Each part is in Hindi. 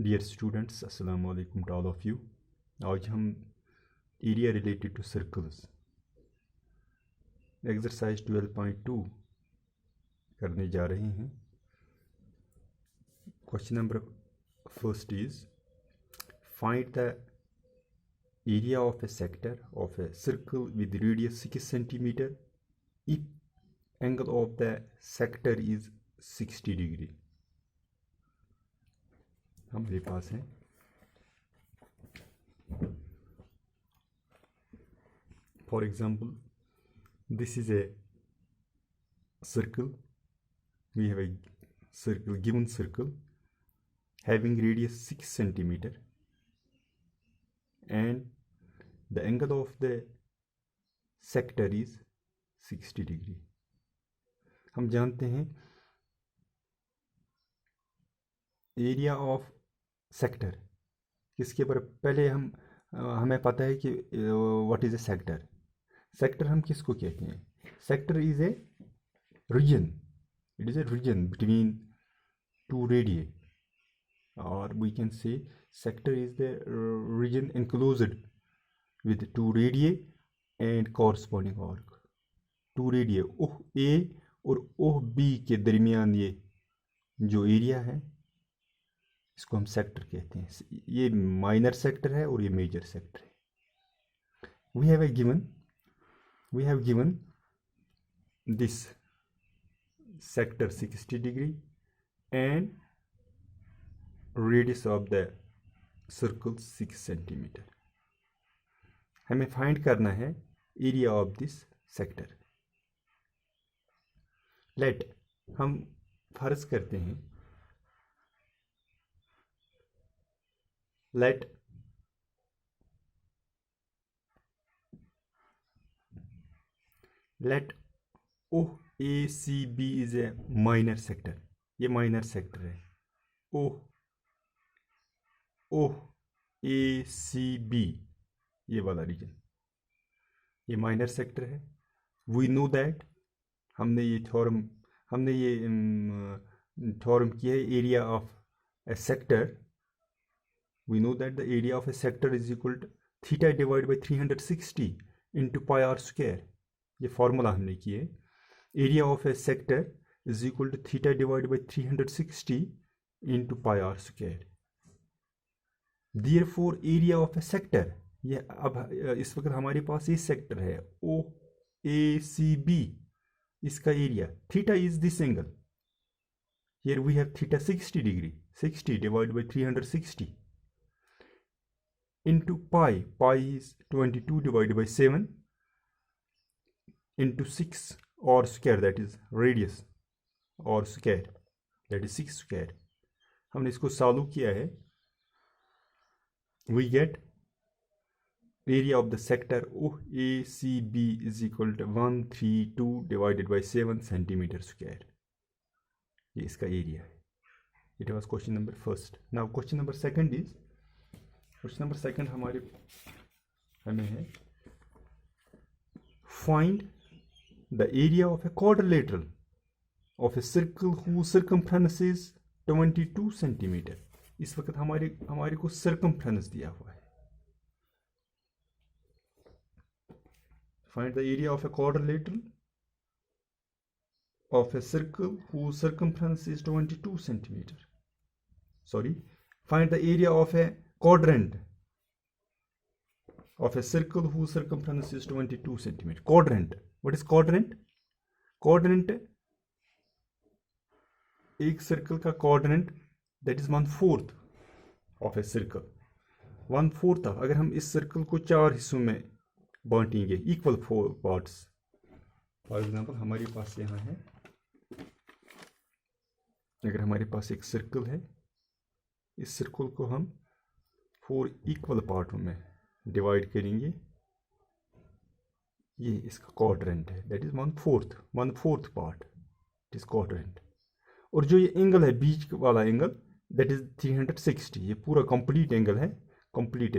डियर स्टूडेंट्स, अस्सलाम वालेकुम टू ऑल ऑफ यू। आज हम area related to circles exercise 12.2 करने जा रहे हैं। Question number first is find the area of a sector of a circle with radius 6 centimetre if angle of the sector is 60 degree. हमारे पास है for example, this is a circle. We have a circle, given circle having radius 6 centimeter and the angle of the sector is 60 degree. हम जानते हैं एरिया ऑफ सेक्टर किसके पर पहले हमें पता है कि what is a sector. Sector हम किसको कहते हैं? Sector is a region, it is a region between two radius, और we can say sector is the region enclosed with two radius and corresponding arc. Two radius O A और ओह बी के दरमियान ये जो एरिया है इसको हम सेक्टर कहते हैं। ये माइनर सेक्टर है और ये मेजर सेक्टर है। We have given this sector 60 degree and radius of the circle 6 centimetre. हमें फाइंड करना है area of this sector. Let हम फर्ज करते हैं let OACB is a minor sector। ये माइनर सेक्टर है। OACB ये वाला रीजन ये माइनर सेक्टर है। वी नो दैट हमने ये थ्योरम किया है area of a sector. We know that the area of a sector is equal to theta divided by 360 into pi r square। ये फॉर्मूला हमने किया है। Area of a sector is equal to theta divided by 360 into pi r square. Therefore area of a sector, ये अब इस वक्त हमारे पास ये सेक्टर है OACB, इसका area theta is this angle. Here we have theta 60 degree, 60 divided by 360 into pi is 22 divided by 7 into 6 or square, that is radius or square, that is 6 square। हमने इसको सॉल्व किया है। we get area of the sector OACB is equal to 132 divided by 7 centimeter square। ये इसका एरिया है। it was question number first। now question number second is, question number second हमें है find the area of a quadrilateral of a circle who circumference is 22 centimetre. इस वक्त हमारे को सर्कमफ्रेंस दिया हुआ है। Find the area of a quadrilateral of a circle who circumference is 22 centimetre. Sorry, find the area of A quadrant of a circle whose circumference is 22 centimeter। quadrant, what is quadrant? quadrant एक सर्कल का quadrant that is 1/4 of a circle। 1/4 अगर हम इस सर्कल को 4 हिस्सों में बांटेंगे, इक्वल 4 पार्ट्स। फॉर एग्जांपल हमारे पास यहाँ है, अगर हमारे पास एक सर्कल है, इस सर्कल को हम 4 इक्वल पार्टों में डिवाइड करेंगे। ये इसका क्वाड्रेंट है, that is 1/4 part, it is quadrant. और जो ये एंगल है बीच वाला एंगल, दैट इज 360। ये पूरा कंप्लीट एंगल है, complete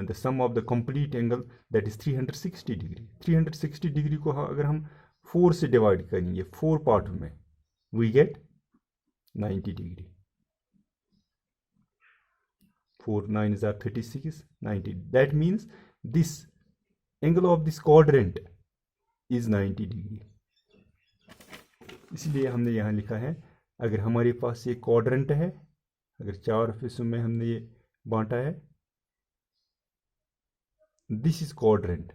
the sum of the complete angle that is 360 degree. 360 degree को अगर हम 4 से डिवाइड करेंगे 4 पार्टों में, we get 90 degree. 4 9s are 36, 90. That means this angle of this quadrant is 90 degree. इसलिए हमने यहाँ लिखा है, अगर हमारे पास ये क्वाड्रेंट है, अगर 4 हिस्सों में हमने ये बांटा है, दिस इज क्वाड्रेंट,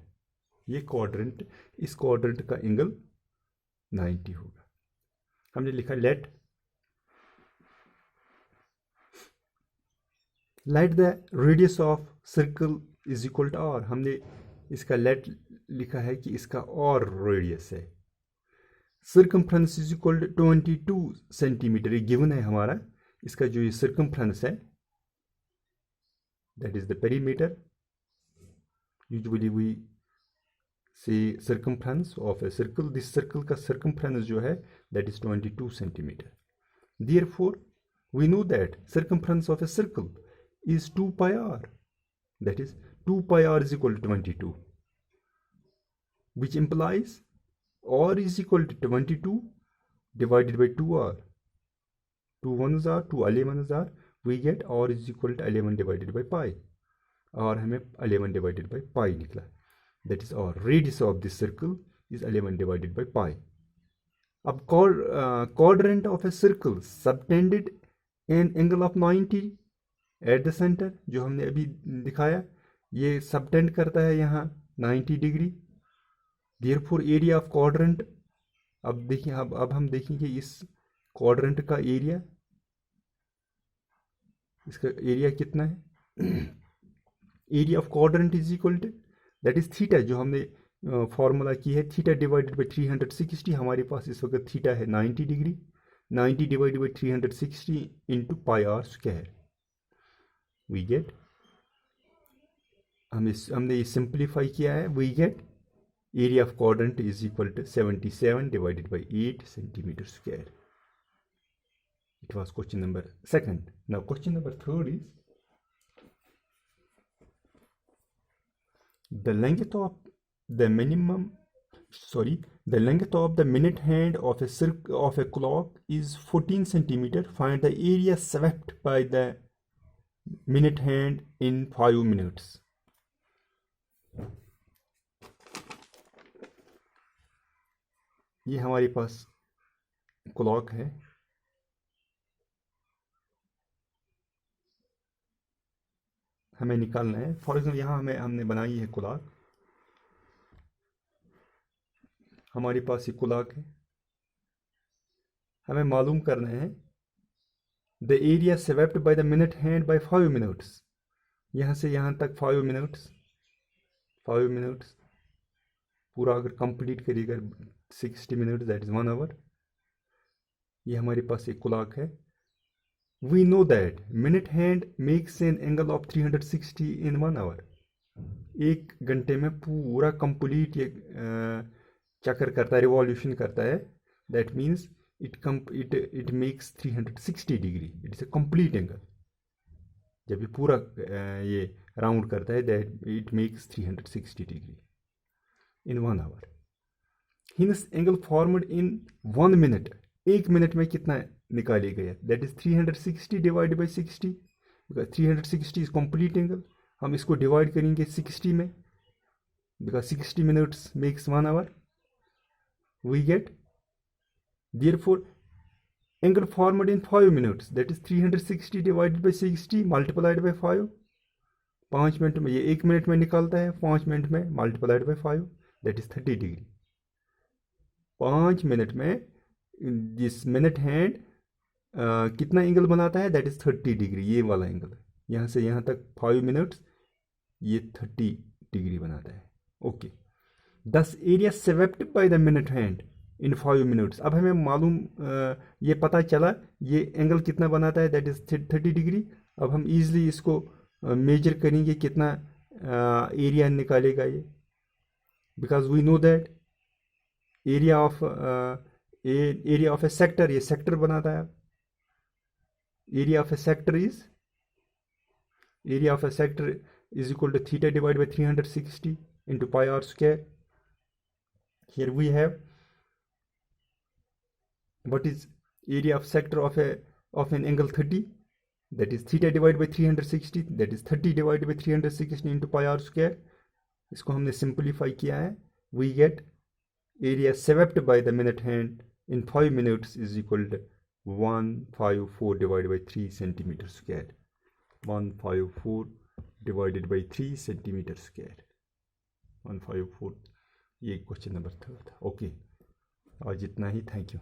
ये क्वाड्रेंट, इस क्वाड्रेंट का एंगल 90 होगा. हमने लिखा let the radius of circle is equal to r. हमने इसका लेट लिखा है कि इसका और रेडियस है. Circumference is equal to 22 centimetre, ये गिवन है हमारा. इसका जो ये सर्कमफ्रेंस है, that is the perimeter. Usually we say circumference of a circle, this circle का सर्कमफ्रेंस जो है that is 22 centimetre. Therefore we know that circumference of a circle is 2 pi r, that is 2 pi r is equal to 22, which implies r is equal to 22 divided by 2r. 2 1s are 2 11s are, we get r is equal to 11 divided by pi. r हमें 11 divided by pi निकला, that is r. Radius of this circle is 11 divided by pi. अब quadrant of a circle subtended an angle of 90 at the centre, जो हमने अभी दिखाया, ये सबटेंड करता है यहाँ 90 degree. Therefore area of quadrant, अब देखिए, अब हम देखेंगे इस क्वाड्रेंट का एरिया, इसका एरिया कितना है. Area of quadrant is equal to, that is theta, जो हमने फॉर्मूला की है, थीटा डिवाइडेड बाई 360. हमारे पास इस वक्त थीटा है 90 degree. 90 divided by 360 into pi r square. We get, हमने ये सिंप्लीफाई किया है, we get area of quadrant is equal to 77 divided by 8 centimetre square. It was question number second. Now question number third is the length of the minute hand of a clock is 14 centimeter. Find the area swept by the minute hand in 5 minutes. ये हमारे पास क्लॉक है, हमें निकालना है. फॉर एग्जाम्पल यहाँ हमने बनाई है क्लॉक, हमारे पास ये क्लॉक है, हमें मालूम करना है the area swept by the minute hand by 5 minutes. यहाँ से यहाँ तक 5 मिनट्स पूरा अगर कंप्लीट करिएगा 60 मिनट्स, दैट इज 1 आवर. ये हमारे पास एक क्लॉक है. We know that minute hand makes an angle of 360 in 1 hour. 1 घंटे में पूरा कंप्लीट ये चक्कर करता है, रिवॉल्यूशन करता है. That means it makes 360 degree. It is a complete angle. जब ये पूरा ये राउंड करता है, that it makes 360 degree in 1 hour. Hence angle formed in 1 minute. 1 minute में कितना निकाले गया, that is 360 divided by 60. 360 is complete angle. हम इसको डिवाइड करेंगे 60 में, because 60 minutes makes 1 hour. We get, therefore angle formed in 5 minutes, that is 360 divided by 60 multiplied by 5. 5 minute में, ये 1 मिनट में निकालता है, 5 मिनट में multiplied by 5, that is 30 degree. 5 minute में जिस मिनट हैंड कितना एंगल बनाता है, दैट इज 30 डिग्री. ये वाला एंगल यहाँ से यहाँ तक 5 मिनट्स, ये 30 डिग्री बनाता है. ओके. दस area swept by the minute hand in 5 minutes. अब हमें मालूम ये पता चला ये एंगल कितना बनाता है, दैट इज 30 डिग्री. अब हम इजीली इसको मेजर करेंगे कितना एरिया निकालेगा ये, because we know that area of a sector, ये सेक्टर बनाता है. Area of a sector is equal to theta divide by 360 into pi r square. Here we have what is area of sector of an angle 30, that is theta divided by 360, that is 30 divided by 360 into pi r square. इसको हमने सिंप्लीफाई किया है. We get area swept by the minute hand in 5 minutes is equal to 154 divided by 3 centimeter square. 154 divided by 3 centimeter square. 154. ये क्वेश्चन नंबर 3 था. ओके, आज इतना ही. Thank you.